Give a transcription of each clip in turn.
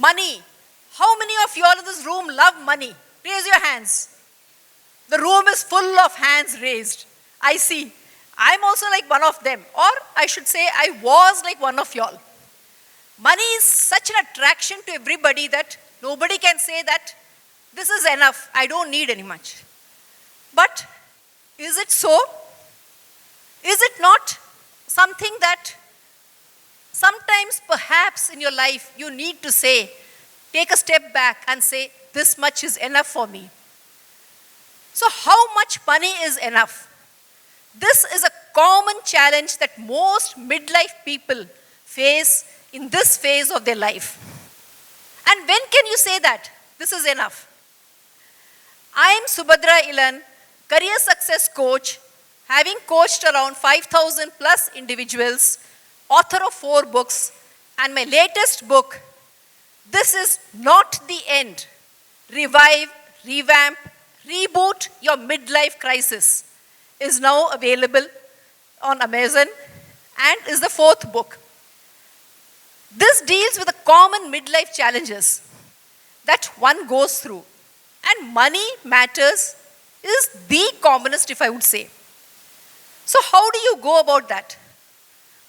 Money. How many of you all in this room love money? Raise your hands. The room is full of hands raised. I see. I'm also like one of them. Or I should say, I was like one of y'all. Money is such an attraction to everybody that nobody can say that this is enough. I don't need any much. But is it so? Is it not something that sometimes perhaps in your life you need to say, take a step back and say, this much is enough for me. So how much money is enough? This is a common challenge that most midlife people face in this phase of their life. And when can you say that this is enough? I am Subadra Ilan, career success coach, having coached around 5,000 plus individuals, author of 4 books, and my latest book, This Is Not the End, Revive, Revamp, Reboot Your Midlife Crisis, is now available on Amazon and is the 4th book. This deals with the common midlife challenges that one goes through. And money matters is the commonest, if I would say. So how do you go about that?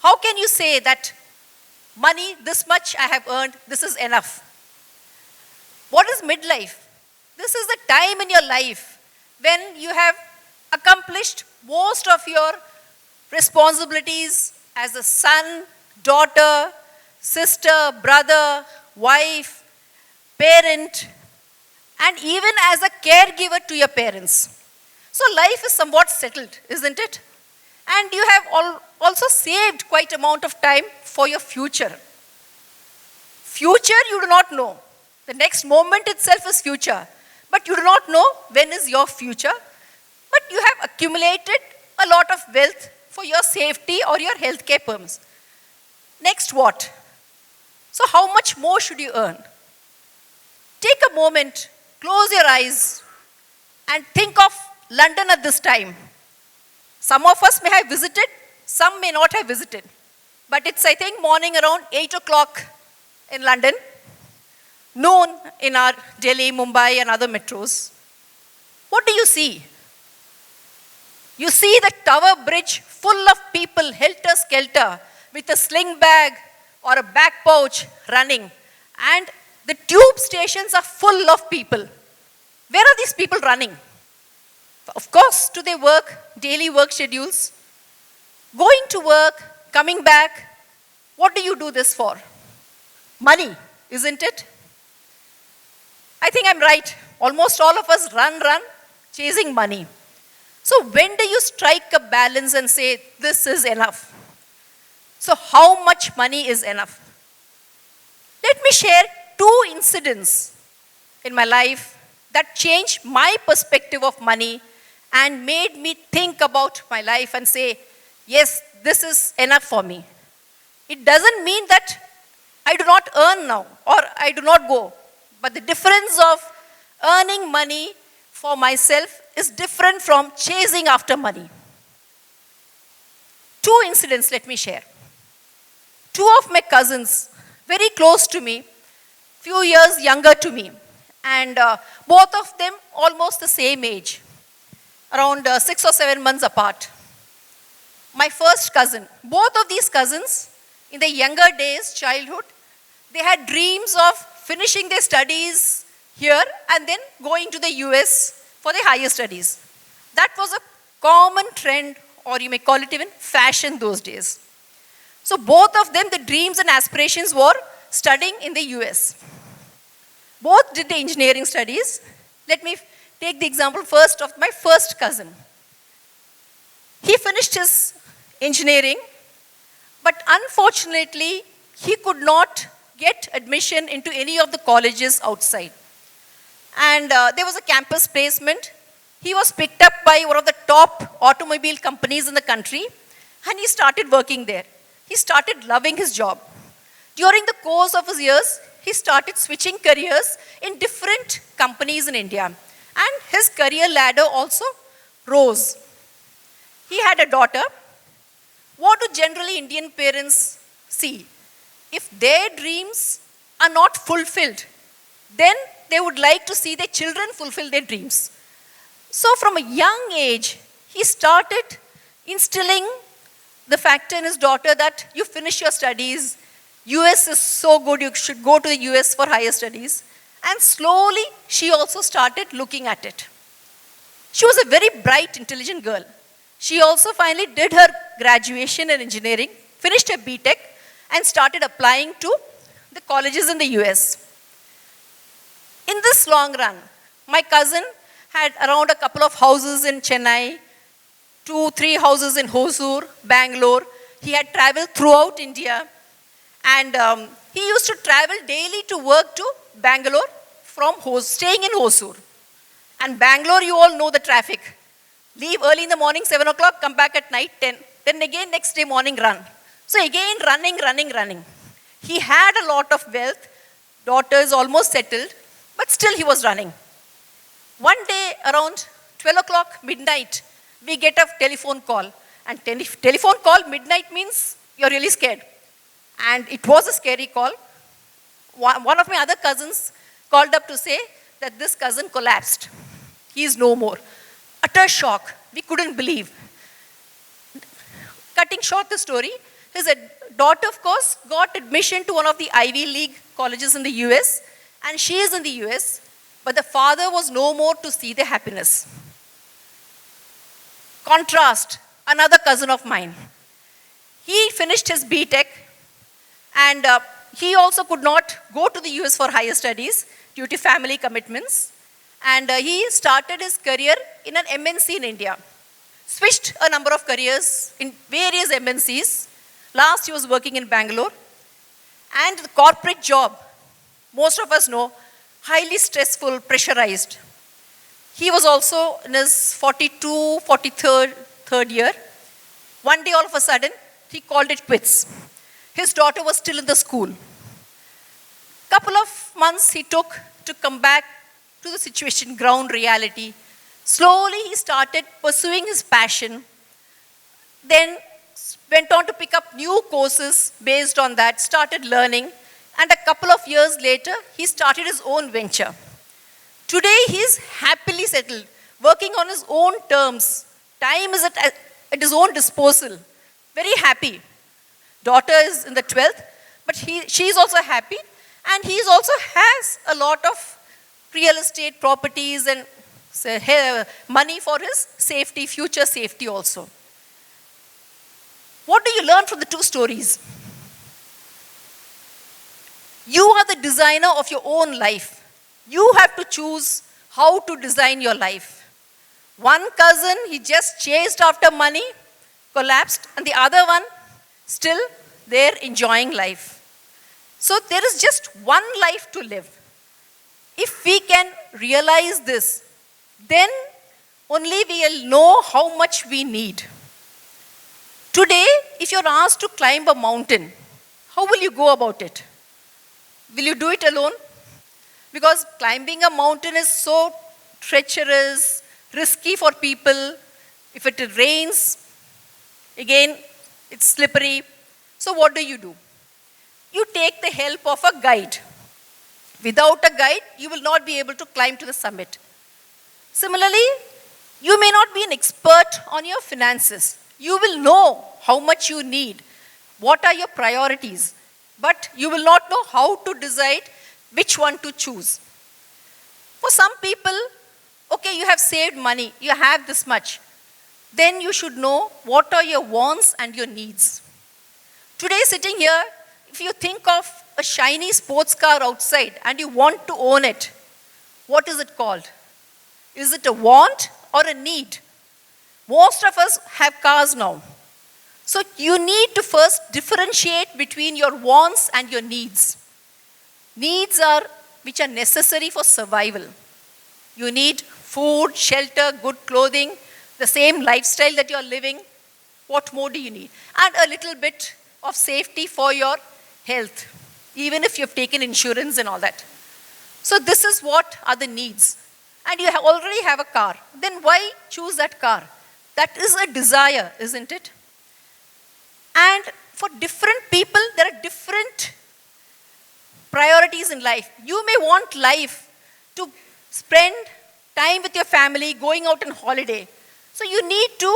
How can you say that money, this much I have earned, this is enough? What is midlife? This is the time in your life when you have accomplished most of your responsibilities as a son, daughter, sister, brother, wife, parent, and even as a caregiver to your parents. So life is somewhat settled, isn't it? And you have also saved quite amount of time for your future. Future you do not know. The next moment itself is future. But you do not know when is your future. But you have accumulated a lot of wealth for your safety or your healthcare purposes. Next what? So how much more should you earn? Take a moment, close your eyes, and think of London at this time. Some of us may have visited, some may not have visited. But it's, I think, morning around 8 o'clock in London, noon in our Delhi, Mumbai, and other metros. What do you see? You see the Tower Bridge full of people, helter-skelter, with a sling bag or a back pouch running. And the tube stations are full of people. Where are these people running? Of course, to their work, daily work schedules. Going to work, coming back. What do you do this for? Money, isn't it? I think I'm right. Almost all of us run, chasing money. So when do you strike a balance and say, this is enough? So how much money is enough? Let me share 2 incidents in my life that changed my perspective of money and made me think about my life and say, yes, this is enough for me. It doesn't mean that I do not earn now or I do not go. But the difference of earning money for myself is different from chasing after money. 2 incidents let me share. 2 of my cousins, very close to me, few years younger to me, and both of them almost the same age, around 6 or 7 months apart. My first cousin, both of these cousins, in their younger days, childhood, they had dreams of finishing their studies here and then going to the US for their higher studies. That was a common trend, or you may call it even fashion those days. So both of them, the dreams and aspirations were studying in the US. Both did the engineering studies. Let me take the example first of my first cousin. He finished his engineering, but unfortunately, he could not get admission into any of the colleges outside. And there was a campus placement. He was picked up by one of the top automobile companies in the country, and he started working there. He started loving his job. During the course of his years, he started switching careers in different companies in India. And his career ladder also rose. He had a daughter. What do generally Indian parents see? If their dreams are not fulfilled, then they would like to see their children fulfill their dreams. So from a young age, he started instilling the factor in his daughter that you finish your studies, US is so good, you should go to the US for higher studies. And slowly, she also started looking at it. She was a very bright, intelligent girl. She also finally did her graduation in engineering, finished her BTech, and started applying to the colleges in the US. In this long run, my cousin had around a couple of houses in Chennai, 2-3 houses in Hosur, Bangalore. He had traveled throughout India. And he used to travel daily to work to Bangalore from staying in Hosur. And Bangalore, you all know the traffic. Leave early in the morning, 7 o'clock, come back at night, 10. Then again, next day morning, run. So again, running. He had a lot of wealth, daughters almost settled, but still he was running. One day, around 12 o'clock, midnight, we get a telephone call. And telephone call, midnight means you're really scared. And it was a scary call. One of my other cousins called up to say that this cousin collapsed. He is no more. Utter shock. We couldn't believe. Cutting short the story, his daughter, of course, got admission to one of the Ivy League colleges in the US, and she is in the US, but the father was no more to see the happiness. Contrast, another cousin of mine. He finished his BTech, and he also could not go to the US for higher studies due to family commitments. And he started his career in an MNC in India. Switched a number of careers in various MNCs. Last he was working in Bangalore. And the corporate job, most of us know, highly stressful, pressurized. He was also in his 43rd year. One day, all of a sudden, he called it quits. His daughter was still in the school. Couple of months he took to come back to the situation, ground reality. Slowly he started pursuing his passion, then went on to pick up new courses based on that, started learning, and a couple of years later, he started his own venture. Today, he is happily settled, working on his own terms. Time is at his own disposal. Very happy. Daughter is in the 12th, but she is also happy, and he also has a lot of real estate properties and money for his safety, future safety also. What do you learn from the two stories? You are the designer of your own life. You have to choose how to design your life. One cousin, he just chased after money, collapsed, and the other one, still there enjoying life. So there is just one life to live. If we can realize this, then only we will know how much we need. Today, if you're asked to climb a mountain, how will you go about it? Will you do it alone? Because climbing a mountain is so treacherous, risky for people. If it rains, again, it's slippery. So what do? You take the help of a guide. Without a guide, you will not be able to climb to the summit. Similarly, you may not be an expert on your finances. You will know how much you need, what are your priorities, but you will not know how to decide which one to choose. For some people, okay, you have saved money, you have this much. Then you should know what are your wants and your needs. Today, sitting here, if you think of a shiny sports car outside and you want to own it, what is it called? Is it a want or a need? Most of us have cars now. So you need to first differentiate between your wants and your needs. Needs are which are necessary for survival. You need food, shelter, good clothing, the same lifestyle that you're living. What more do you need? And a little bit of safety for your health, even if you've taken insurance and all that. So this is what are the needs. And you already have a car. Then why choose that car? That is a desire, isn't it? And for different people, there are different priorities in life. You may want life to spend time with your family, going out on holiday. So you need to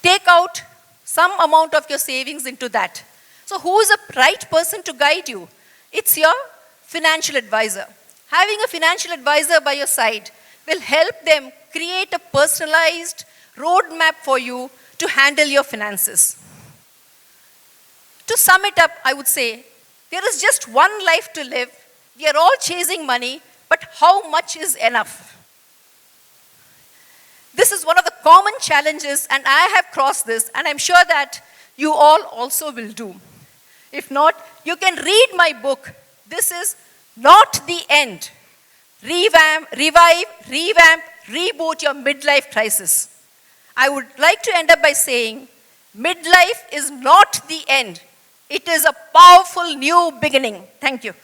take out some amount of your savings into that. So who is the right person to guide you? It's your financial advisor. Having a financial advisor by your side will help them create a personalized roadmap for you to handle your finances. To sum it up, I would say, there is just one life to live. We are all chasing money, but how much is enough? This is one of the common challenges, and I have crossed this, and I'm sure that you all also will do. If not, you can read my book. This is not the end. Revive, reboot your midlife crisis. I would like to end up by saying, midlife is not the end. It is a powerful new beginning. Thank you.